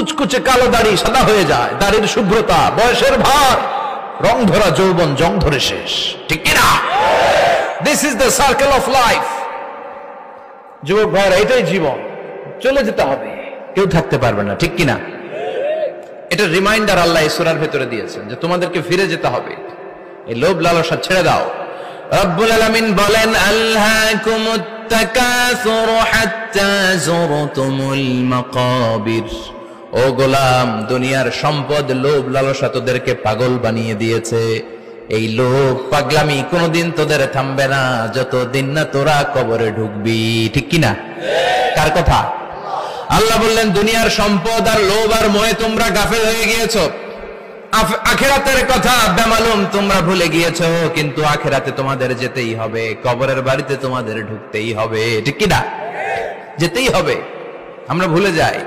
কুচকুচে কালো দাড়ি সাদা হয়ে যায়, দাড়ির শুভ্রতা, বয়সের ভার, রং ধরা যৌবন জং ধরে শেষ, ঠিক কিনা? This is the circle of life. যুবক ভাইরা, এটাই জীবন, চলে যেতে হবে, কেউ থাকতে পারবে না, ঠিক কিনা? এটা রিমাইন্ডার আল্লাহ এই সূরার ভেতরে দিয়েছেন যে তোমাদেরকে ফিরে যেতে হবে, এই লোভ লালসা ছেড়ে দাও। রব্বুল আলামিন বলেন, আলহাকুমুত তাকাসুর হাত্তা যুরতুমুল মাকাবির। ও গোলাম, দুনিয়ার সম্পদ, লোভ লালসা তোদেরকে পাগল বানিয়ে দিয়েছে। এই লোভ পাগলামি কোনোদিন তোদের থামবে না যতদিন না তোরা কবরে ঢুকবি, ঠিক কিনা? কার কথা? আল্লাহ বললেন, দুনিয়ার সম্পদ আর লোভ আর মোহে তোমরা গাফেল হয়ে গিয়েছো, আখিরাতের কথা বেমালুম তোমরা ভুলে গিয়েছো। কিন্তু আখিরাতে তোমাদের যেতেই হবে, কবরের বাড়িতে তোমাদের ঢুকতেই হবে, ঠিক কিনা? যেতেই হবে। আমরা ভুলে যাই।